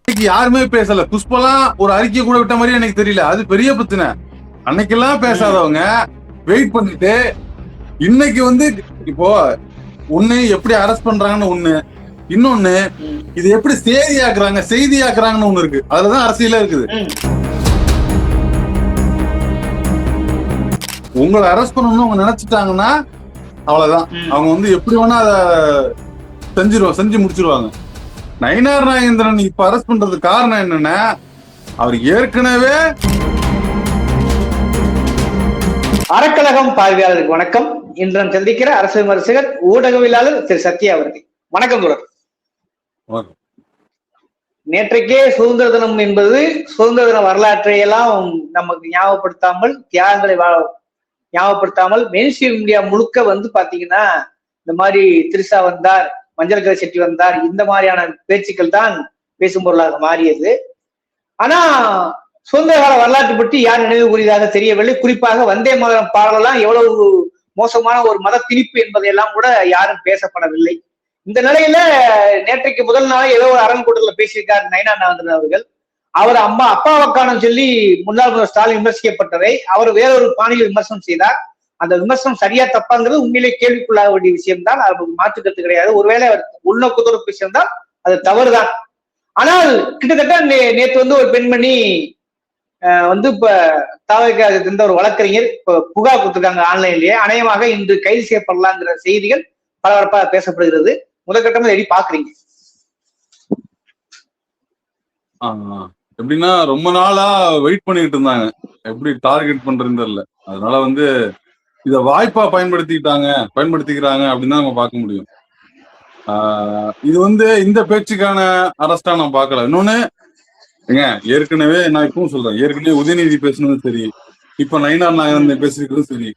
இன்னைக்கு யாருமே பேசல. புஷ்பலாம் ஒரு அறிக்கை கூட விட்ட மாதிரி எனக்கு தெரியல. அது பெரிய பிரச்சனை. அன்னைக்கெல்லாம் பேசாதவங்க வெயிட் பண்ணிட்டு இன்னைக்கு வந்து இப்போ ஒண்ணு எப்படி அரெஸ்ட் பண்றாங்கன்னு ஒண்ணு, இன்னொன்னு இது எப்படி செய்தியாக்குறாங்கன்னு ஒண்ணு இருக்கு. அதுலதான் அரசியலே இருக்குது. உங்களை அரெஸ்ட் பண்ணணும்னு அவங்க நினைச்சிட்டாங்கன்னா அவ்வளவுதான். அவங்க வந்து எப்படி வேணா அதை செஞ்சு முடிச்சிருவாங்க. நயினார் நாகேந்திரன் இப்ப அரெஸ்ட் பண்றது காரணம் என்னன்னா, அவர் ஏற்கனவே அறக்கழகம் பார்வையாளருக்கு வணக்கம். இன்று சந்திக்கிற அரசு விமர்சகர் ஊடகவியலாளர் திரு சத்யா அவர்கள். வணக்கம் தொடர். நேற்றைக்கே சுதந்திர தினம் என்பது சுதந்திர தின வரலாற்றை எல்லாம் நமக்கு ஞாபகப்படுத்தாமல், தியாகங்களை ஞாபகப்படுத்தாமல் மெயின்ஸ்ட்ரீம் இந்தியா முழுக்க வந்து பாத்தீங்கன்னா இந்த மாதிரி திரிசா வந்தார், மஞ்சள் கரை செட்டி வந்தார், இந்த மாதிரியான பேச்சுக்கள் தான் பேசும் பொருளாக மாறியது. ஆனா சுதந்திர கால வரலாற்று பற்றி யார் நினைவு கூறியதாக தெரியவில்லை. குறிப்பாக வந்தே மாதரம் பாடலாம் எவ்வளவு மோசமான ஒரு மத திணிப்பு என்பதையெல்லாம் கூட யாரும் பேசப்படவில்லை. இந்த நிலையில நேற்றைக்கு முதல் நாளே ஏதோ ஒரு அரண் கூட்டத்தில் பேசியிருக்கார் நயினார் நாகேந்திரன் அவர்கள். அவர் அப்பாவை காணோம் சொல்லி முன்னாள் முதல்வர் ஸ்டாலின் விமர்சிக்கப்பட்டதை அவர் வேறொரு பாணியில் விமர்சனம் செய்தார். அந்த விமர்சனம் சரியா தப்பாங்கிறது உண்மையிலே கேள்விக்குள்ளாக வேண்டிய விஷயம் தான். அது மாற்றுக்கருத்து கிடையாது. ஒருவேளை அவர் உள்நோக்கத்தோடு பேசியிருந்தால் அது தவறுதான். ஆனால் கிட்டத்தட்ட நேற்று வந்து ஒரு பெண்மணி வந்து இப்ப தாவக இருந்த ஒரு வழக்கறிஞர் இப்ப புகார் கொடுத்திருக்காங்க ஆன்லைன்லயே. அநேகமாக இன்று கைது செய்யப்படலாங்கிற செய்திகள் பரபரப்பாக பேசப்படுகிறது. முதற்கட்டமா எப்படி பாக்குறீங்க? எப்படின்னா ரொம்ப நாளா வெயிட் பண்ணிட்டு இருந்தாங்க, எப்படி டார்கெட் பண்றதுன்னு தெரியல. அதனால வந்து இத வாய்ப்பா பயன்படுத்திக்கிறாங்க அப்படின்னு தான் நம்ம பார்க்க முடியும். இது வந்து இந்த பேச்சுக்கான அரஸ்டா நான் பார்க்கல. இன்னொன்னு ஏற்கனவே நான் இப்பவும் சொல்றேன், ஏற்கனவே உதயநிதி பேசுனதும் சரி, இப்ப நயினார் நாகேந்திரன் பேசிருக்கிறதும் சரி,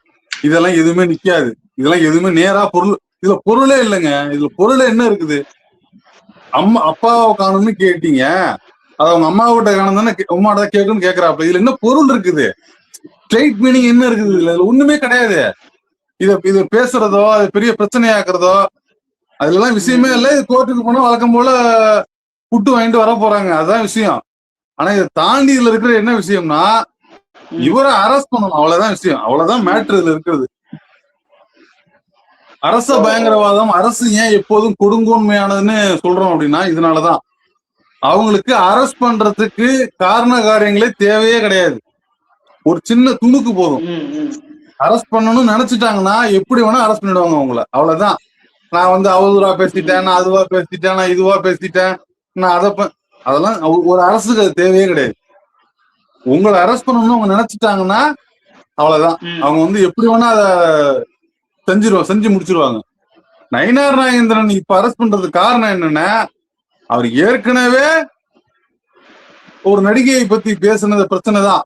இதெல்லாம் எதுவுமே நிக்காது. இதெல்லாம் எதுவுமே நேரா இதுல பொருளே இல்லைங்க. இதுல பொருளே என்ன இருக்குது? அப்பாவை காணும்னு கேட்டீங்க, அது அவங்க அம்மாவிட்ட காணும் தானே, அம்மாட்ட கேட்கணும்னு கேட்கறாப்ப. இதுல என்ன பொருள் இருக்குது? ஸ்ட்ரெயிட் மீனிங் என்ன இருக்குது? இதுல ஒண்ணுமே கிடையாது. இத பேசுறதோ அது பெரிய பிரச்சனையாக்குறதோ அதுலலாம் விஷயமே இல்லை. இது கோர்ட்டுக்கு போனா வழக்கம் போல புட்டு வாங்கிட்டு வர போறாங்க, அதுதான் விஷயம். ஆனா இதை தாண்டி இதுல இருக்கிற என்ன விஷயம்னா, இவரை அரெஸ்ட் பண்ணணும், அவ்வளவுதான் விஷயம். அவ்வளவுதான் மேட்ரு இதுல இருக்கிறது. அரச பயங்கரவாதம், அரசு ஏன் எப்போதும் கொடுங்கோன்மையானதுன்னு சொல்றோம் அப்படின்னா இதனாலதான். அவங்களுக்கு அரெஸ்ட் பண்றதுக்கு காரண காரியங்களே தேவையே கிடையாது. ஒரு சின்ன துணுக்கு போதும். அரெஸ்ட் பண்ணணும்னு நினைச்சிட்டாங்கன்னா எப்படி வேணா அரெஸ்ட் பண்ணிடுவாங்க அவங்கள, அவ்வளவுதான். நான் வந்து அவதூறா பேசிட்டேன், நான் அதுவா பேசிட்டேன், நான் இதுவா பேசிட்டேன், நான் அதெல்லாம் ஒரு அரசுக்கு அது தேவையே கிடையாது. உங்களை அரெஸ்ட் பண்ணணும்னு அவங்க நினைச்சிட்டாங்கன்னா அவ்வளவுதான். அவங்க வந்து எப்படி வேணா அதை செஞ்சு முடிச்சிருவாங்க. நயினார் நாகேந்திரன் இப்ப அரெஸ்ட் பண்றது காரணம் என்னன்னா, அவர் ஏற்கனவே ஒரு நடிகையை பத்தி பேசுனது பிரச்சனை தான்.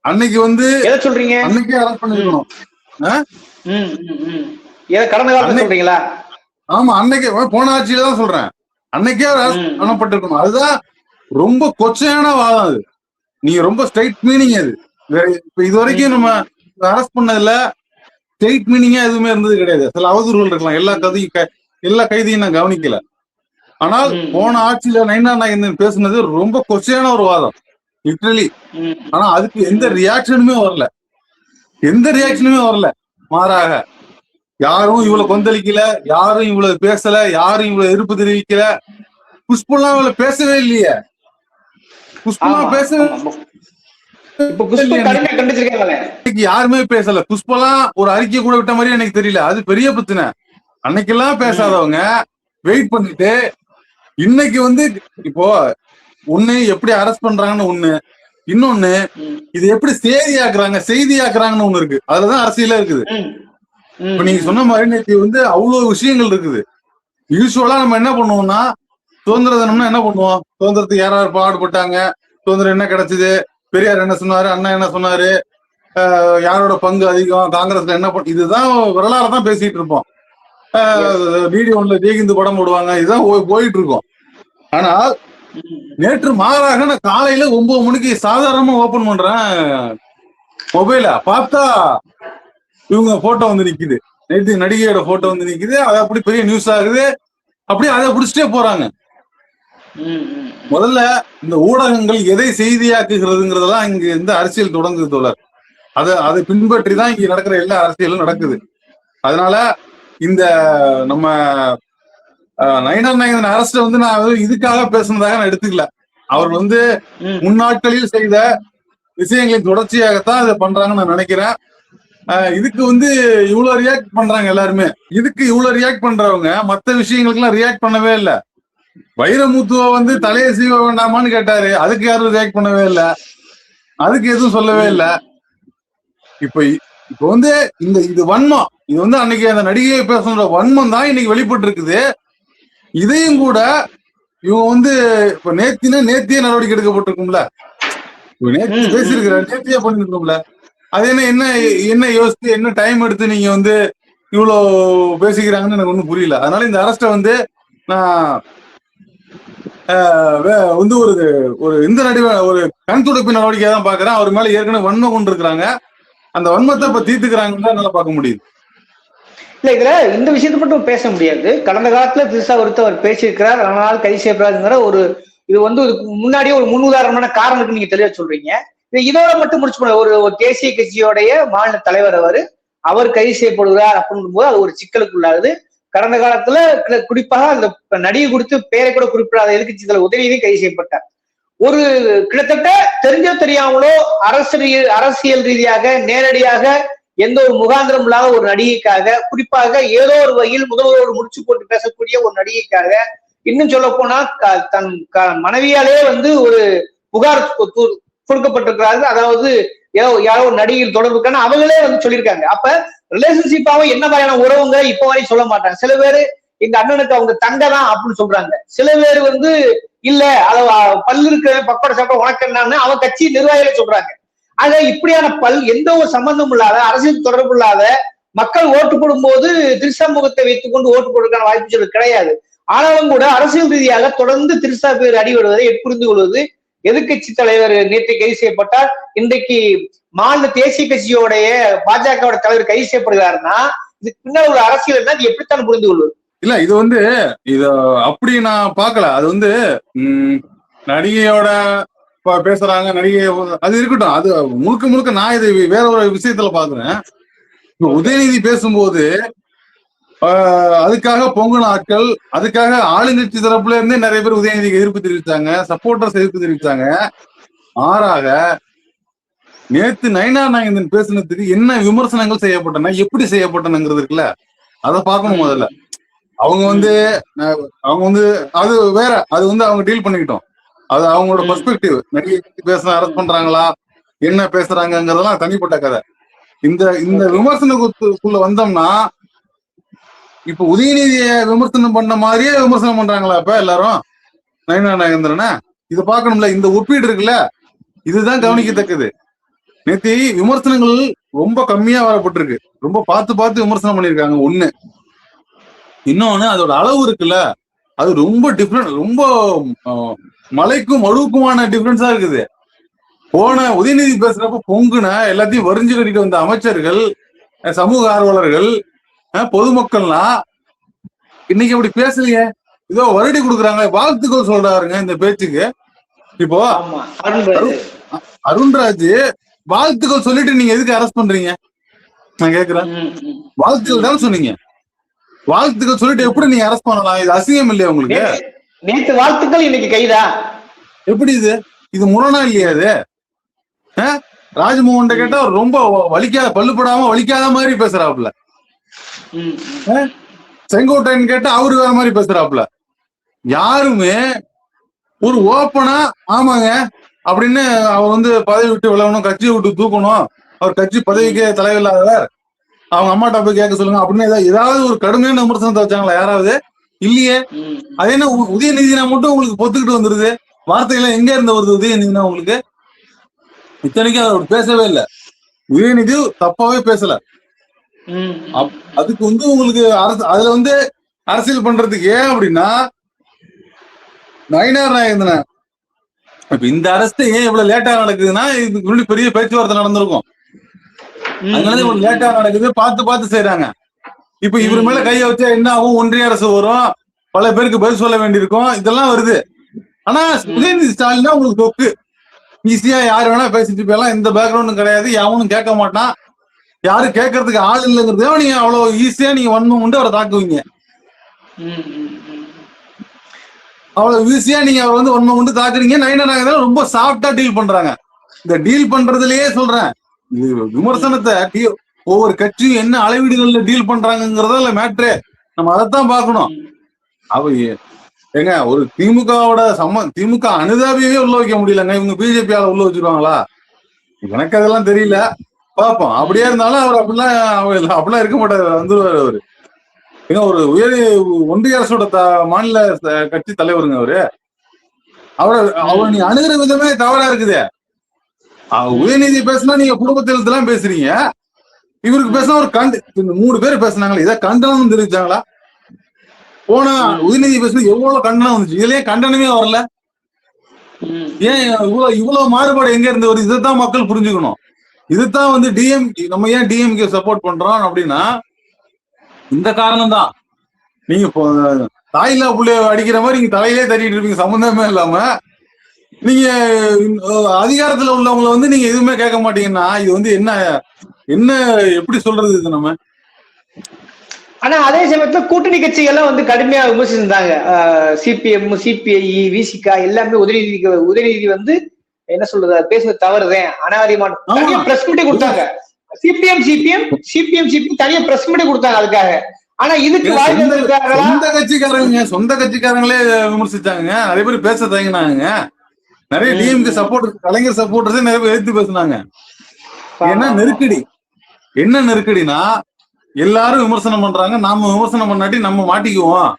அன்னைக்கு வந்து சொல்றீங்க, அன்னைக்கே அரெஸ்ட் பண்ணிருக்கணும். ஆமா, அன்னைக்கே போன ஆட்சியில தான் சொல்றேன், அன்னைக்கே அரெஸ்ட் பண்ணப்பட்டிருக்கணும். அதுதான் ரொம்ப கொச்சையான வாதம். அது நீங்க ரொம்ப ஸ்ட்ரைட் மீனிங். அது வேற இது வரைக்கும் நம்ம அரெஸ்ட் பண்ணதுல ஸ்ட்ரெயிட் மீனிங்கா எதுவுமே இருந்தது கிடையாது. சில அவதூறுகள் இருக்கலாம், எல்லா கைதியும் நான் கவனிக்கல. ஆனால் போன ஆட்சியில நயினார் நாகேந்திரன் பேசுனது ரொம்ப கொச்சையான ஒரு வாதம், லிட்டரலி. ஆனா அதுக்கு எந்த ரியாக்ஷனுமே வரல. மாறாக யாரும் இவ்வளவு கொந்தளிக்கல, யாரும் இவ்வளவு பேசல, யாரும் இவ்வளவு எதிர்ப்பு தெரிவிக்கல. புஷ்பெல்லாம் இவ்வளவு பேசவே இல்லையே. யாருமே பேசல. புஷ்பலாம் ஒரு அறிக்கை கூட விட்ட மாதிரி எனக்கு தெரியல. அது பெரிய பிரச்சனை. அன்னைக்கெல்லாம் பேசாதவங்க வெயிட் பண்ணிட்டு இன்னைக்கு வந்து இப்போ ஒண்ணு எப்படி அரெஸ்ட் பண்றாங்கன்னு ஒண்ணு, இன்னொன்னு இது எப்படி செய்தியாக்குறாங்கன்னு ஒண்ணு இருக்கு. அதுலதான் அரசியலே இருக்குது. இப்ப நீங்க சொன்ன மாதிரி நேற்று வந்து அவ்வளவு விஷயங்கள் இருக்குது. யூஸ்வலா நம்ம என்ன பண்ணுவோம்னா, சுதந்திர தினம்னா என்ன பண்ணுவோம், சுதந்திரத்துக்கு யாராவது பாடுபட்டாங்க, சுதந்திரம் என்ன கிடைச்சது, பெரியார் என்ன சொன்னாரு, அண்ணா என்ன சொன்னாரு, யாரோட பங்கு அதிகம், காங்கிரஸ்ல என்ன இதுதான் வரலாறு தான் பேசிட்டு இருப்போம். வீடியோல ஜெய்ஹிந்து படம் போடுவாங்க, இதுதான் போயிட்டு இருக்கோம். ஆனா நேற்று மாறாக நான் காலையில 9 மணிக்கு சாதாரணமா ஓபன் பண்றேன் மொபைல, பார்த்தா இவங்க போட்டோ வந்து நிக்குது, நேற்று நடிகையோட போட்டோ வந்து நிக்குது. அது அப்படி பெரிய நியூஸ் ஆகுது. அப்படியே அதை பிடிச்சிட்டே போறாங்க. முதல்ல இந்த ஊடகங்கள் எதை செய்தியாக்குகிறதுங்கிறதெல்லாம் இங்க இந்த அரசியல் தொடங்குது தோழர். அதை பின்பற்றி தான் இங்க நடக்கிற எல்லா அரசியலும் நடக்குது. அதனால இந்த நம்ம நயினார் நாகேந்திரன் அரசு வந்து நான் இதுக்காக பேசுனதாக நான் எடுத்துக்கல. அவர் வந்து முன்னாட்களில் செய்த விஷயங்களின் தொடர்ச்சியாகத்தான் இதை பண்றாங்கன்னு நான் நினைக்கிறேன். இதுக்கு வந்து இவ்வளவு ரியாக்ட் பண்றாங்க எல்லாருமே. இதுக்கு இவ்வளவு ரியாக்ட் பண்றவங்க மத்த விஷயங்களுக்கு எல்லாம் ரியாக்ட் பண்ணவே இல்லை. வைரமுத்துவ வந்து தலையை சீவ வேண்டாமான்னு கேட்டாரு, அதுக்கு யாரும் ரியாக்ட் பண்ணவே இல்லை, அதுக்கு எதுவும் சொல்லவே இல்லை. இப்ப வந்து இது வன்மம், இது வந்து அன்னைக்கு அந்த நடிகையை பேசுற வன்மம் தான் இன்னைக்கு வெளிப்பட்டு இருக்குது. இதையும் கூட இவங்க வந்து இப்ப நேத்தியே நடவடிக்கை எடுக்கப்பட்டிருக்கும்ல, நேத்தி பேசிருக்கிற நேத்தியே பண்ணிருக்கோம்ல, அது என்ன யோசிச்சு என்ன டைம் எடுத்து நீங்க வந்து இவ்வளவு பேசிக்கிறாங்கன்னு எனக்கு ஒண்ணும் புரியல. அதனால இந்த அரஸ்ட வந்து நான் வந்து ஒரு இந்த ஒரு கண் துடைப்பு நடவடிக்கையா தான் பாக்குறேன். அவர் மேல ஏற்கனவே வன்மம் கொண்டு இருக்கிறாங்க, அந்த வன்மத்தை இப்ப தீர்த்துக்கிறாங்கன்னு தான் என்னால பார்க்க முடியுது. இல்ல இதுல இந்த விஷயத்தை மட்டும் பேச முடியாது. கடந்த காலத்துல திருசா ஒருத்த அவர் பேசியிருக்கிறார், அதனால கைது செய்யப்படாதுங்கிற இது வந்து முன்னாடியே ஒரு முன்னுதாரணமான காரணத்துக்கு நீங்க தெளிவா சொல்றீங்க. இதோட மட்டும் முடிச்சு ஒரு தேசிய கட்சியோடைய மாநில தலைவர் அவர் கைது செய்யப்படுகிறார் அப்படின்னும் போது அது ஒரு சிக்கலுக்குள்ளாகுது. கடந்த காலத்துல குறிப்பாக அந்த நடிகை கொடுத்து பேரை கூட குறிப்பிடாத எதிர்கட்சி தலைவர் உதயநிதி கைது செய்யப்பட்டார். ஒரு கிட்டத்தட்ட தெரிஞ்சோ தெரியாமலோ அரசியல் ரீதியாக நேரடியாக எந்த ஒரு முகாந்திரம் இல்லாத ஒரு நடிகைக்காக, குறிப்பாக ஏதோ ஒரு வகையில் முதல்வரோடு முடிச்சு போட்டு பேசக்கூடிய ஒரு நடிகைக்காக, இன்னும் சொல்ல போனா தன் மனைவியாலே வந்து ஒரு புகார் கொடுக்கப்பட்டிருக்கிறார்கள். அதாவது யாரோ ஒரு நடிகையில் தொடர்புக்கான அவங்களே வந்து சொல்லியிருக்காங்க. அப்ப ரிலேஷன்ஷிப்பாவே என்ன மாதிரியான உறவுங்க இப்ப வரையும் சொல்ல மாட்டாங்க. சில பேரு எங்க அண்ணனுக்கு அவங்க தங்கை தான் அப்படின்னு சொல்றாங்க. சில பேர் வந்து இல்ல அத பல்லு இருக்க பக்கோட சாப்பிட உனக்கு என்னன்னு அவன் கட்சி நிர்வாகிகளே சொல்றாங்க. ஆக இப்படியான எந்த ஒரு சம்பந்தம் இல்லாத அரசியல் தொடர்பு இல்லாத மக்கள் ஓட்டு போடும்போது திருசமூகத்தை வைத்துக் கொண்டு ஓட்டு போடுறதுக்கான வாய்ப்பு கிடையாது. ஆனாலும் கூட அரசியல் ரீதியாக தொடர்ந்து திருசா பேர் அடிபடுவதை புரிந்து கொள்வது. எதிர்கட்சி தலைவர் நேற்று கைது செய்யப்பட்டார். இன்றைக்கு மாநில தேசிய கட்சியோடைய பாஜகவோட தலைவர் கைது செய்யப்படுகிறாருன்னா இதுக்கு பின்னால் ஒரு அரசியல் என்ன, இது எப்படித்தான் புரிந்து கொள்வது? இல்ல இது வந்து அப்படி நான் பார்க்கல. அது வந்து நடிகையோட பேசுறாங்க, நடிகை அது இருக்கட்டும், அது முழுக்க நான் இது வேற ஒரு விஷயத்துல பாக்குறேன். உதயநிதி பேசும்போது அதுக்காக பொங்குன ஆட்கள், அதுக்காக ஆளுங்கட்சி தரப்புல இருந்தே நிறைய பேர் உதயநிதிக்கு எதிர்ப்பு தெரிவித்தாங்க, சப்போர்ட்டர்ஸ் எதிர்ப்பு தெரிவித்தாங்க. மாறாக நேத்து நயினார் நாகேந்திரன் பேசுனதுக்கு என்ன விமர்சனங்கள் செய்யப்பட்டன, எப்படி செய்யப்பட்டனங்கிறது இருக்குல்ல, அதை பார்க்கணும். முதல்ல அவங்க வந்து அது வேற, அது வந்து அவங்க டீல் பண்ணிக்கிட்டோம், அது அவங்களோட பெர்ஸ்பெக்டிவ். நடிகை பேசுன அரெஸ்ட் பண்றாங்களா, என்ன பேசுறாங்கிறதெல்லாம் தனிப்பட்ட கதை. இந்த விமர்சனத்துக்குள்ள வந்தோம்னா இப்ப உதயநிதியை விமர்சனம் பண்ண மாதிரியே விமர்சனம் பண்றாங்களா இப்ப எல்லாரும் நயினார் நாகேந்திரனை? இதை பார்க்கணும்ல, இந்த ஒப்பீடு இருக்குல்ல, இதுதான் கவனிக்கத்தக்கது. நேத்தி விமர்சனங்கள் ரொம்ப கம்மியா வரப்பட்டிருக்கு, ரொம்ப பார்த்து விமர்சனம் பண்ணிருக்காங்க. ஒண்ணு, இன்னொன்னு அதோட அளவு இருக்குல்ல, அது ரொம்ப டிஃப்ரெண்ட், ரொம்ப மலைக்கும் மழுவுக்குமான டிஃபரன்ஸா இருக்குது. போன உதயநிதி பேசுறப்ப பொங்குன எல்லாத்தையும் வரிஞ்சு கட்டிட்டு வந்த அமைச்சர்கள், சமூக ஆர்வலர்கள், பொதுமக்கள்லாம் இன்னைக்கு அப்படி பேசலையே, ஏதோ வருடி கொடுக்குறாங்க, வாழ்த்துக்கள் சொல்றாருங்க இந்த பேச்சுக்கு. இப்போ அருண்ராஜ் வாழ்த்துக்கள் சொல்லிட்டு நீங்க எதுக்கு அரெஸ்ட் பண்றீங்க நான் கேக்குறேன்? வாழ்த்துக்கள் தான் சொன்னீங்க, வாழ்த்துக்கள் சொல்லிட்டு எப்படி நீங்க அரெஸ்ட் பண்ணலாம்? இது அசிங்கம் இல்லையா உங்களுக்கு? நேத்து வாழ்த்துக்கள் இன்னைக்கு கைதா, எப்படி இது முரணா இல்லையா? இது ராஜ்மோகன் கேட்டா ரொம்ப வலிக்காத, பல்லுப்படாம வலிக்காத மாதிரி பேசுறாப்புல. செங்கோட்டையன் கேட்டா அவரு வேற மாதிரி பேசுறாப்புல. யாருமே ஒரு ஓப்பனா ஆமாங்க அப்படின்னு அவர் வந்து பதவி விட்டு விலகணும், கட்சியை விட்டு தூக்கணும், அவர் கட்சி பதவிக்கே தலைவர் இல்லாதவர், அவங்க அம்மாட்ட போய் கேட்க சொல்லுங்க அப்படின்னு ஏதாவது ஒரு கடுமையான விமர்சனத்தை வச்சாங்களா? யாராவது இல்லையே. அது என்ன உதயநிதினா மட்டும் உங்களுக்கு பொத்துக்கிட்டு வந்துருது? வார்த்தைகள்லாம் எங்க இருந்து வருது உதயநிதினா உங்களுக்கு? இத்தனைக்கும் அவர் பேசவே இல்லை, உதயநிதி தப்பாவே பேசல. அதுக்கு வந்து உங்களுக்கு அதுல வந்து அரசியல் பண்றதுக்கு ஏன் அப்படின்னா, நயினார் நாகேந்திரன் இப்ப இந்த அரசு ஏன் இவ்வளவு லேட்டா நடக்குதுன்னா, இதுக்கு முன்னாடி பெரிய பேச்சுவார்த்தை நடந்திருக்கும், அதனால இவ்வளவு லேட்டா நடக்குது, பார்த்து செய்யறாங்க. இப்ப இவர் மேல கைய வச்சா என்ன ஆகும்? ஒன்றிய அரசு வரும், பல பேருக்கு பதில் சொல்ல வேண்டியிருக்கும், இதெல்லாம் வருது. ஆனா உதயநிதி ஸ்டாலின் தான் உங்களுக்கு தொக்கு. ஈஸியா யாரு வேணா பேசிட்டு போயலாம், எந்த பேக்ரவுண்டும் கிடையாது, எவனும் கேட்க மாட்டான், யாரும் கேட்கறதுக்கு ஆள் இல்லைங்கிறத நீங்க அவ்வளவு ஈஸியா நீங்க வன்மம் உண்டு அவரை தாக்குவீங்க. அவ்வளவு ஈஸியா நீங்க அவர் வந்து வன்மம் உண்டு தாக்குறீங்க. நயனா நாகேந்திரன் ரொம்ப சாஃப்டா டீல் பண்றாங்க. இந்த டீல் பண்றதுலயே சொல்றேன், இது விமர்சனத்தை ஒவ்வொரு கட்சியும் என்ன அளவீடுகள்ல டீல் பண்றாங்கிறதா இல்ல மேட்ரே. நம்ம அதைத்தான் பார்க்கணும். அவ ஏங்க ஒரு திமுகவோட திமுக அனுதாபியவே உள்ள வைக்க முடியலங்க, இவங்க பிஜேபியால உள்ள வச்சிருவாங்களா? எனக்கு அதெல்லாம் தெரியல, பாப்போம். அப்படியே இருந்தாலும் அவர் அப்படிலாம் இருக்க மாட்டாரு, வந்துருவாரு அவரு. ஏங்க ஒரு ஒன்றிய அரசோட மாநில கட்சி தலைவருங்க அவரு. அவரை நீ அணுகிற விதமே தவறா இருக்குது. உதயநிதி பேசினா நீங்க குடும்பத்திலாம் பேசுறீங்க, இவருக்கு பேசினா ஒரு 3 பேர் பேசினாங்களா, இதை கண்டனம் தெரிவிச்சாங்களா? போனா உதயநிதி பேசுறது எவ்வளவு கண்டனம் வந்துச்சு, இதுலயே கண்டனமே வரல. ஏன் இவ்வளவு மாறுபாடு எங்க இருந்து வருது? இதைத்தான் மக்கள் புரிஞ்சுக்கணும். இதுதான் வந்து நம்ம ஏன் டிஎம்கே சப்போர்ட் பண்றோம் அப்படின்னா இந்த காரணம் தான். நீங்க தாயில்லா புள்ளைய அடிக்கிற மாதிரி நீங்க தலையிலே தட்டிட்டு இருப்பீங்க சம்பந்தமே இல்லாம. நீங்க அதிகாரத்துல உள்ளவங்களை வந்து நீங்க எதுவுமே கேட்க மாட்டீங்கன்னா இது வந்து என்ன எப்படி சொல்றது இது நம்ம? ஆனா அதே சமயத்துல கூட்டணி கட்சிகள்லாம் வந்து கடுமையா விமர்சிச்சிருந்தாங்க. சிபிஎம், சிபிஐ, விசிகா எல்லாமே உதயநிதி வந்து என்ன சொல்றது, பேசுறது தவறுதேன், அனாவரியமான தனியா பிரஸ் மீட்டே கொடுத்தாங்க. சிபிஎம் தனியா பிரஸ் மீட்டே கொடுத்தாங்க அதுக்காக. ஆனா இதுக்கு சொந்த கட்சிக்காரங்களே விமர்சிச்சாங்க, நிறைய பேர் பேச தயங்கினாங்க. நிறைய டிஎம்கே சப்போர்ட், கலைஞர் சப்போர்ட்டர்ஸே நிறைய பேர் எடுத்து பேசினாங்க. என்ன நெருக்கடினா எல்லாரும் விமர்சனம் பண்றாங்க, நாம விமர்சனம் பண்ணாட்டி நம்ம மாட்டிக்குவோம்.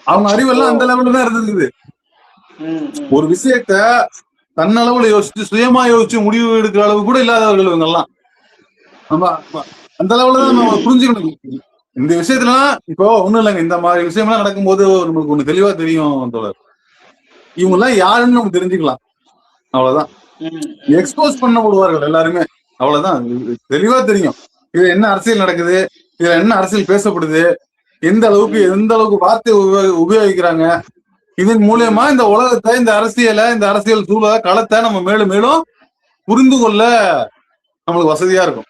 அவங்க அறிவெல்லாம் அந்த லெவல்ல தான் இருந்தது. ஒரு விஷயத்த தன்னளவுல யோசிச்சு சுயமா யோசிச்சு முடிவு எடுக்கிற அளவு கூட இல்லாதவர்கள் இவங்க எல்லாம். நம்ம அந்த லெவல்ல தான் நம்ம புரிஞ்சுக்கணும். இந்த விஷயத்துலாம் இப்போ ஒண்ணும் இல்லைங்க, இந்த மாதிரி விஷயம்லாம் நடக்கும்போது நமக்கு ஒண்ணு தெளிவா தெரியும் தோழர். இவங்க எல்லாம் யாருன்னு நம்ம தெரிஞ்சுக்கலாம், அவ்வளவுதான். எக்ஸ்போஸ் பண்ணப்படுவார்கள் எல்லாருமே, அவ்வளவுதான். தெளிவா தெரியும் இது என்ன அரசியல் நடக்குது, இதுல என்ன அரசியல் பேசப்படுது, எந்த அளவுக்கு வார்த்தை உபயோகிக்கிறாங்க. இதன் மூலியமா இந்த உலகத்தை, இந்த அரசியல் சூழலை, களத்தை நம்ம மேலும் மேலும் புரிந்து கொள்ள நம்மளுக்கு வசதியா இருக்கும்.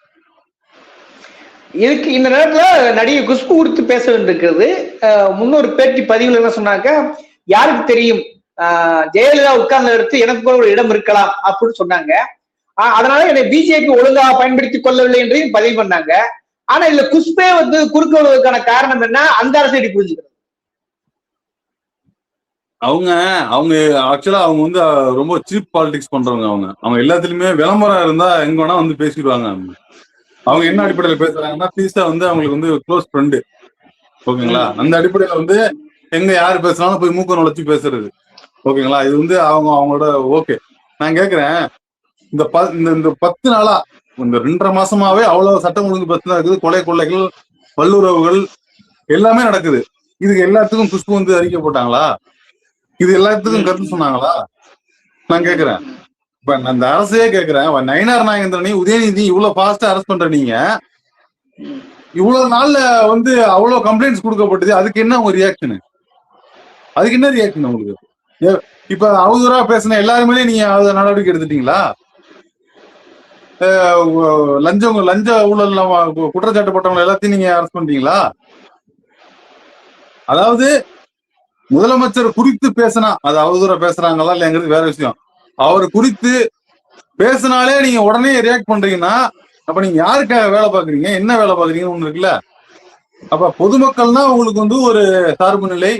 இதுக்கு இந்த நேரத்துல நடிகை குஷ்பு குறித்து பேச வேண்டியிருக்கிறது. முன்னொரு பேட்டி பதிவுல என்ன சொன்னாக்க, யாருக்கு தெரியும் ஜெயலலிதா உட்கார்ந்த எடுத்து எனக்கு கூட ஒரு இடம் இருக்கலாம் அப்படின்னு சொன்னாங்க. அதனால என்னை பிஜேபி ஒழுங்காக பயன்படுத்திக் கொள்ளவில்லை என்றையும் பதிவு பண்ணாங்க. ஆனா இதுல குஷ்பே வந்து குறுக்க வருவதற்கான காரணம் என்ன? அந்த அரசியல் புரிஞ்சுக்கிறது. அவங்க ஆக்சுவலா அவங்க வந்து ரொம்ப சீப் பாலிடிக்ஸ் பண்றவங்க. அவங்க எல்லாத்துலயுமே விளம்பரம் இருந்தா எங்க வேணா வந்து பேசிடுவாங்க. அவங்க என்ன அடிப்படையில பேசுறாங்கன்னா, பீஸா வந்து அவங்களுக்கு வந்து க்ளோஸ் ஃப்ரெண்டு, ஓகேங்களா? அந்த அடிப்படையில வந்து எங்க யாரு பேசினாலும் போய் மூக்க நுழைச்சி பேசுறது, ஓகேங்களா? இது வந்து அவங்களோட ஓகே. நான் கேக்குறேன், இந்த 10 நாளா, இந்த 2.5 மாசமாவே அவ்வளவு சட்டம் ஒழுங்கு பிரச்சனை இருக்குது, கொலை கொள்ளைகள், வல்லுறவுகள் எல்லாமே நடக்குது. இதுக்கு எல்லாத்துக்கும் குஷ்பு வந்து அறிக்கை போட்டாங்களா? இது எல்லாத்துக்கும் கருத்து சொன்னாங்களா? நான் கேக்குறேன். இப்ப நான் இந்த அரசையே கேக்குறேன், நயினார் நாகேந்திரனை, உதயநிதி இவ்வளவு ஃபாஸ்டா அரெஸ்ட் பண்ற நீங்க, இவ்வளவு நாள்ல வந்து அவ்வளவு கம்ப்ளைண்ட்ஸ் கொடுக்கப்பட்டது, அதுக்கு என்ன உங்க ரியாக்ஷனு? அதுக்கு என்ன ரியாக்ஷன் உங்களுக்கு? இப்ப அவதூறா பேசின எல்லாருமே நீங்க நடவடிக்கை எடுத்துட்டீங்களா? லஞ்ச ஊழல் குற்றச்சாட்டுப்பட்டவங்க எல்லாத்தையும் நீங்க அரெஸ்ட் பண்றீங்களா? அதாவது முதலமைச்சர் குறித்து பேசினா அது அவதூறா பேசுறாங்களா இல்லைங்கிறது வேற விஷயம். அவர் குறித்து பேசினாலே நீங்க உடனே ரியாக்ட் பண்றீங்கன்னா, அப்ப நீங்க யாருக்காக வேலை பாக்குறீங்க, என்ன வேலை பாக்குறீங்கன்னு ஒண்ணு இருக்குல்ல. அப்ப பொதுமக்கள்னா உங்களுக்கு வந்து ஒரு சார்பு நிலை,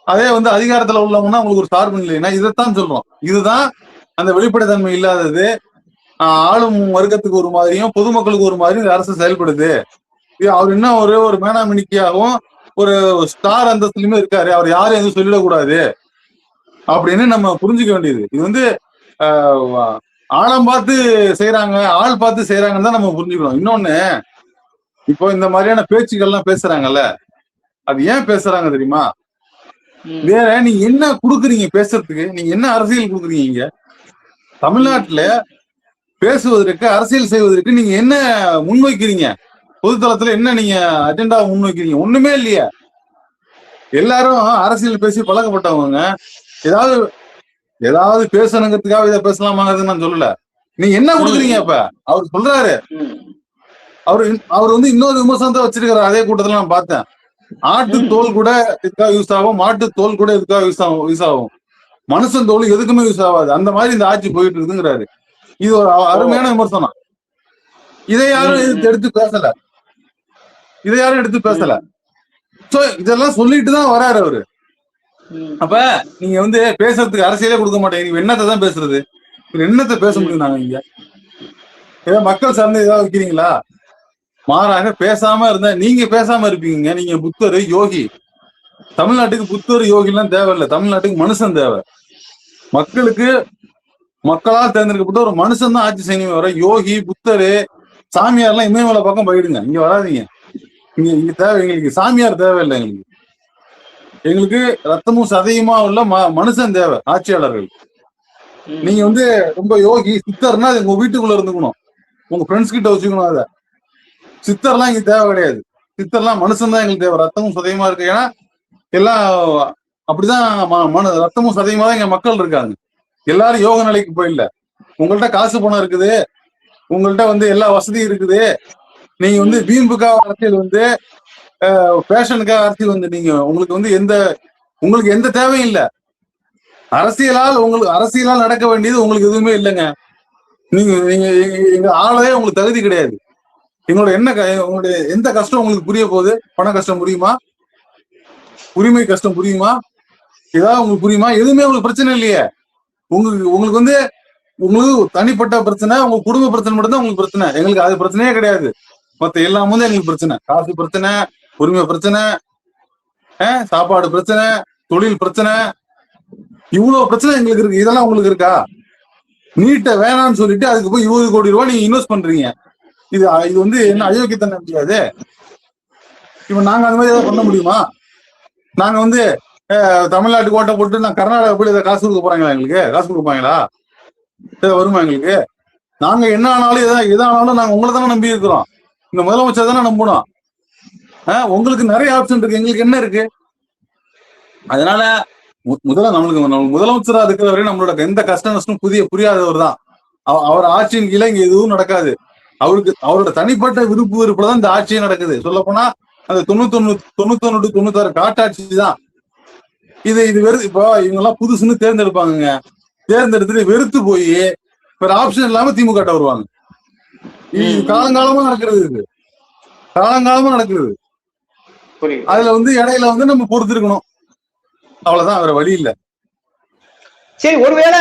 அதே வந்து அதிகாரத்துல உள்ளவங்கன்னா உங்களுக்கு ஒரு சார்பு நிலைன்னா இதைத்தான் சொல்றோம். இதுதான் அந்த வெளிப்படைத்தன்மை இல்லாதது. ஆளும் வர்க்கத்துக்கு ஒரு மாதிரியும் பொதுமக்களுக்கு ஒரு மாதிரியும் இந்த அரசு செயல்படுது. அவர் இன்னும் ஒரு மேனாமினிக்கியாகவும் ஒரு ஸ்டார் அந்தஸ்துலயுமே இருக்காரு, அவர் யாரும் எதுவும் சொல்லிடக்கூடாது அப்படின்னு நம்ம புரிஞ்சுக்க வேண்டியது. இது வந்து ஆழம் பார்த்து செய்யறாங்க, ஆள் பார்த்து செய்யறாங்கன்னு தான் நம்ம புரிஞ்சுக்கணும். இன்னொன்னு, இப்போ இந்த மாதிரியான பேச்சுக்கள்லாம் பேசுறாங்கல்ல, அது ஏன் பேசுறாங்க தெரியுமா? வேற நீங்க என்ன கொடுக்குறீங்க பேசுறதுக்கு? நீங்க என்ன அரசியல் கொடுக்குறீங்க? இங்க தமிழ்நாட்டுல பேசுவதற்கு, அரசியல் செய்வதற்கு நீங்க என்ன முன்வைக்கிறீங்க? பொதுத்தளத்துல என்ன நீங்க அஜெண்டா முன்வைக்கிறீங்க? ஒண்ணுமே இல்லையா. எல்லாரும் அரசியல் பேசி பழக்கப்பட்டவங்க. ஏதாவது ஏதாவது பேசணுங்கிறதுக்காக இதை பேசலாமாங்கிறது நான் சொல்லல. நீங்க என்ன கொடுக்குறீங்க? அப்ப அவர் சொல்றாரு, அவர் வந்து இன்னொரு விமர்சனத்தை வச்சிருக்காரு அதே கூட்டத்துல நான் பார்த்தேன். ஆட்டு தோல் கூட இதுக்காக யூஸ் ஆகும், மாட்டு தோல் கூட இதுக்காக யூஸ் ஆகும், மனுஷன் தோல் எதுக்குமே யூஸ் ஆகாது, அந்த மாதிரி இந்த ஆட்சி போயிட்டு இருக்குங்கிறாரு. இது ஒரு அருமையான விமர்சனம். இதை யாரும் எடுத்து பேசல. சோ இதெல்லாம் சொல்லிட்டு தான் வராரு அவரு. அப்ப நீங்க வந்து பேசுறதுக்கு அரசியலே கொடுக்க மாட்டேங்க, என்னத்தை தான் பேசுறது? என்னத்தை பேச முடியும்? நாங்க இங்க ஏதாவது மக்கள் சார்ந்து ஏதாவது வைக்கிறீங்களா? மாறாக பேசாம இருந்தா நீங்க பேசாம இருப்பீங்க. நீங்க புத்தர், யோகி. தமிழ்நாட்டுக்கு புத்தர், யோகி எல்லாம் தேவையில்லை. தமிழ்நாட்டுக்கு மனுஷன் தேவை. மக்களுக்கு மக்களால் தேர்ந்தெடுக்கப்பட்ட ஒரு மனுஷன் தான் ஆட்சி செய்யணும். வர யோகி, புத்தரு, சாமியார்லாம் இமயமலை பக்கம் போயிடுங்க, இங்க வராதிங்க. இங்க தேவை எங்களுக்கு சாமியார் தேவையில்லை. எங்களுக்கு ரத்தமும் சதையுமா உள்ள மனுஷன் தேவை, ஆட்சியாளர்கள். நீங்க வந்து ரொம்ப யோகி சித்தர்னா அது உங்க வீட்டுக்குள்ள இருந்துக்கணும், உங்க ஃப்ரெண்ட்ஸ் கிட்ட வச்சுக்கணும். அத சித்தர்லாம் இங்க தேவை கிடையாது. சித்தர்லாம் மனுஷன் தான் எங்களுக்கு தேவை, ரத்தமும் சதையுமா இருக்கு. ஏன்னா எல்லாம் அப்படிதான் ரத்தமும் சதையுமா தான் இங்க மக்கள் இருக்காங்க. எல்லாரும் யோக நிலைக்கு போயிடல. உங்கள்கிட்ட காசு பணம் இருக்குது, உங்கள்கிட்ட வந்து எல்லா வசதியும் இருக்குது. நீங்க வந்து வீம்புக்காக அரசியல் வந்து பேஷனுக்காக அரசியல் வந்து நீங்க உங்களுக்கு எந்த தேவையும் இல்லை. அரசியலால் நடக்க வேண்டியது உங்களுக்கு எதுவுமே இல்லைங்க. நீங்க எங்க ஆளவே உங்களுக்கு தகுதி கிடையாது. உங்களுடைய எந்த கஷ்டம் உங்களுக்கு புரிய போகுது? பண கஷ்டம் புரியுமா? உரிமை கஷ்டம் புரியுமா? ஏதாவது உங்களுக்கு புரியுமா? எதுவுமே உங்களுக்கு பிரச்சனை இல்லையே. உங்களுக்கு வந்து உங்களுக்கு தனிப்பட்ட பிரச்சனை, உங்க குடும்ப பிரச்சனை மட்டும் தான் உங்களுக்கு பிரச்சனை. எங்களுக்கு அது பிரச்சனையே கிடையாது. மத்த எல்லாமே தான் எங்களுக்கு பிரச்சனை. காசு பிரச்சனை, உரிமை பிரச்சனை, சாப்பாடு பிரச்சனை, தொழில் பிரச்சனை, இவ்வளவு பிரச்சனை எங்களுக்கு இருக்கு. இதெல்லாம் உங்களுக்கு இருக்கா? நீட்டை வேணாம்னு சொல்லிட்டு அதுக்கு போய் 20 கோடி ரூபாய் நீங்க இன்வெஸ்ட் பண்றீங்க. இது வந்து என்ன அயோக்கியத்தன்மை முடியாது? இப்ப நாங்க அந்த மாதிரி ஏதாவது பண்ண முடியுமா? நாங்க வந்து தமிழ்நாட்டுக்கு ஓட்ட போட்டு நான் கர்நாடகா போய் ஏதாவது காசு கொடுக்க போறாங்களா? எங்களுக்கு காசு கொடுப்பாங்களா? வருமா எங்களுக்கு? நாங்க என்ன ஆனாலும் எதானாலும் நாங்க உங்களை தானே நம்பி இருக்கிறோம். இந்த முதலமைச்சர் தானே நம்பணும். உங்களுக்கு நிறைய ஆப்ஷன் இருக்கு, எங்களுக்கு என்ன இருக்கு? அதனால நம்மளுக்கு முதலமைச்சரா இருக்கிற வரையும் நம்மளோட எந்த கஷ்ட நஷ்டம் புரியாதவர் தான். அவர் ஆட்சியின் கீழே இங்க எதுவும் நடக்காது. அவரோட தனிப்பட்ட விருப்பு தான் இந்த ஆட்சியே நடக்குது. சொல்ல போனா அந்த 91-96 காட்டாட்சி தான் இது. இப்போ இவங்க எல்லாம் புதுசுன்னு தேர்ந்தெடுப்பாங்க. தேர்ந்தெடுத்துட்டு வெறுத்து போய் வேற ஆப்ஷன் இல்லாம திமுக வருவாங்க. இது காலங்காலமா நடக்கிறது. அதுல வந்து இடையில வந்து நம்ம பொறுத்திருக்கணும், அவ்வளவுதான், வேற வழி இல்ல. சரி, ஒருவேளை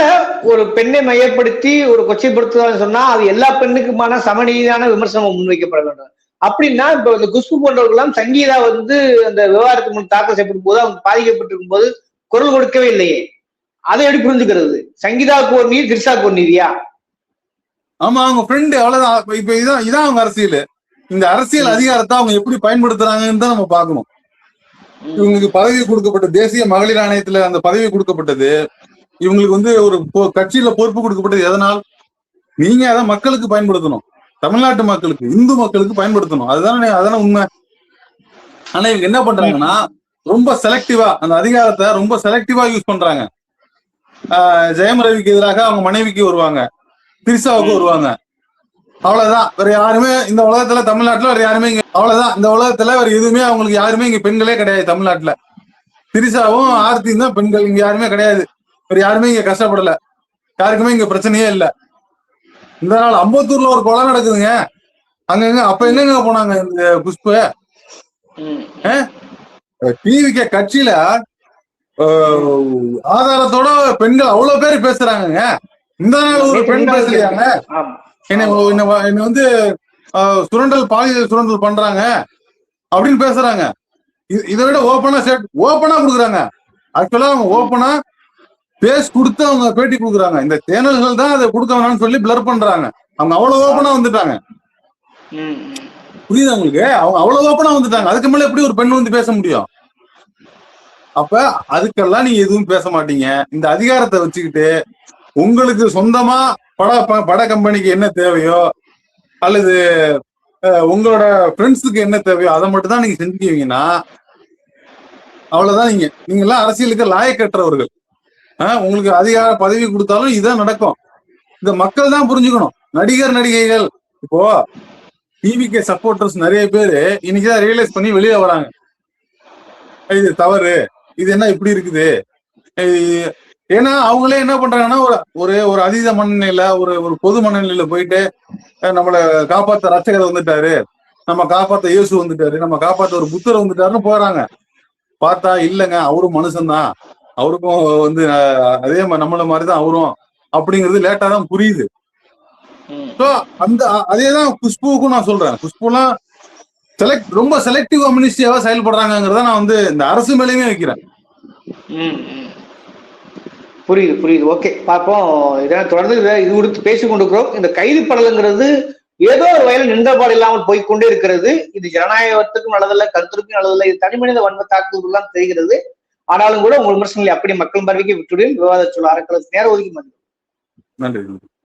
ஒரு பெண்ணை மையப்படுத்தி ஒரு கொச்சைப்படுத்துவான்னு சொன்னா அது எல்லா பெண்ணுக்குமான சமநீதியான விமர்சனம் முன்வைக்கப்பட வேண்டும். அப்படின்னா இப்ப இந்த குஷ்பு போன்றவர்கள்லாம் சங்கீதா வந்து அந்த விவகாரத்துக்கு முன் தாக்கல் செய்யப்படும் போது அவங்க பாதிக்கப்பட்டிருக்கும் போது குரல் கொடுக்கவே இல்லையே. அதை எப்படி புரிஞ்சுக்கிறது? சங்கீதாவுக்கு ஒரு நீதி, திரிஷாவுக்கு ஒரு நீதியா? ஆமா, அவங்க ஃப்ரெண்டு, அவ்வளவுதான். இப்ப இதான் அவங்க அரசியல். இந்த அரசியல் அதிகாரத்தை அவங்க எப்படி பயன்படுத்துறாங்கன்னு தான் நம்ம பார்க்கணும். இவங்களுக்கு பதவி கொடுக்கப்பட்ட தேசிய மகளிர் ஆணையத்துல அந்த பதவி கொடுக்கப்பட்டது, இவங்களுக்கு வந்து ஒரு கட்சியில பொறுப்பு கொடுக்கப்பட்டது எதனால்? நீங்க அதை மக்களுக்கு பயன்படுத்தணும், தமிழ்நாட்டு மக்களுக்கு, இந்து மக்களுக்கு பயன்படுத்தணும். அதுதானே உண்மை. ஆனா இவங்க என்ன பண்றாங்கன்னா ரொம்ப செலக்டிவா அந்த அதிகாரத்தை ரொம்ப செலக்டிவா யூஸ் பண்றாங்க. ஜெயம் ரவிக்கு எதிராக அவங்க மனைவிக்கு வருவாங்க, திரிஷாவுக்கு வருவாங்க, அவ்வளவுதான். வேற யாருமே இந்த உலகத்துல, தமிழ்நாட்டுல வேற யாருமே அவ்வளவுதான். இந்த உலகத்துல வேற எதுவுமே அவங்களுக்கு யாருமே இங்க பெண்களே கிடையாது. தமிழ்நாட்டுல திரிஷாவும் ஆர்த்தியும் தான் பெண்கள், இங்க யாருமே கிடையாது. வேற யாருமே இங்க கஷ்டப்படல, யாருக்குமே இங்க பிரச்சனையே இல்லை. இந்த நாள் அம்பத்தூர்ல ஒரு கொலை நடக்குதுங்க, அங்கங்க. அப்ப எங்கங்க போனாங்க இந்த குஷ்பு? டிவிக்கு கட்சியில ஆதாரத்தோட பெண்கள் அவ்வளவு பேர் பேசுறாங்க. இந்த நாள் ஒரு பெண் பேசலையாங்க, என்ன வந்து பாலியல் சுரண்டல் பண்றாங்க அப்படின்னு பேசுறாங்க. இதை விட ஓப்பனா கொடுக்குறாங்க. ஆக்சுவலா அவங்க ஓப்பனா பேஸ் கொடுத்து அவங்க பேட்டி கொடுக்குறாங்க. இந்த சேனல்கள் தான் அதை கொடுக்க வேணாம்னு சொல்லி பிளர் பண்றாங்க. அவங்க அவ்வளவு ஓப்பனா வந்துட்டாங்க. புரியுது உங்களுக்கு? அவங்க அவ்வளவு ஓப்பனா வந்துட்டாங்க. அதுக்கு மேல எப்படி ஒரு பெண் வந்து பேச முடியும்? அப்ப அதுக்கெல்லாம் நீங்க எதுவும் பேச மாட்டீங்க. இந்த அதிகாரத்தை வச்சுக்கிட்டு உங்களுக்கு சொந்தமா பட கம்பெனிக்கு என்ன தேவையோ அல்லது உங்களோட ஃப்ரெண்ட்ஸுக்கு என்ன தேவையோ அதை மட்டும் தான் நீங்க செஞ்சுக்குவீங்கன்னா அவ்வளவுதான். நீங்க எல்லாம் அரசியலுக்கு லாயக்கற்றவர்கள். உங்களுக்கு அதிகார பதவி கொடுத்தாலும் இதான் நடக்கும். இந்த மக்கள் தான் புரிஞ்சுக்கணும். நடிகைகள் இப்போ டிவிகே சப்போர்ட்டர்ஸ் நிறைய பேரு இன்னைக்குதான் ரியலைஸ் பண்ணி வெளியே வராங்க. இது தவறு, இது என்ன இப்படி இருக்குது. ஏன்னா அவங்களே என்ன பண்றாங்கன்னா ஒரு ஒரு அதீத மனநிலையில ஒரு பொது மனநிலையில போயிட்டு நம்மளை காப்பாத்த ரட்சகர் வந்துட்டாரு, நம்ம காப்பாத்த இயேசு வந்துட்டாரு, நம்ம காப்பாத்த ஒரு புத்தர் வந்துட்டாருன்னு போறாங்க. பார்த்தா இல்லைங்க, அவரும் மனுஷன்தான், அவருக்கும் வந்து அதே நம்மள மாதிரிதான் அவரும் அப்படிங்கிறது லேட்டா தான் புரியுது. அந்த அதேதான் குஷ்புக்கும் நான் சொல்றேன். குஷ்புலாம் ரொம்ப செலக்டிவ் அம்னிஸ்டியாவா செயல்படுறாங்கிறத நான் வந்து இந்த அரசு மேலேயுமே வைக்கிறேன். புரியுது. ஓகே, பார்ப்போம். இதெல்லாம் தொடர்ந்து இது கொடுத்து பேசிக் கொண்டிருக்கிறோம். இந்த கைது படலுங்கிறது ஏதோ ஒரு வகையில் நின்றபாடு இல்லாமல் போய்கொண்டே இருக்கிறது. இது ஜனநாயகத்துக்கும் நல்லதில்லை, கருத்திற்கும் நல்லதில்லை. இது தனிமனித வன்ம தாக்குதல் தெரிகிறது. ஆனாலும் கூட உங்கள் விமர்சனங்களை அப்படி மக்கள் பார்வைக்கு விட்டுடன் விவாத சொல்ல அறக்களத்துக்கு நேரம் ஒதுக்கி நன்றி.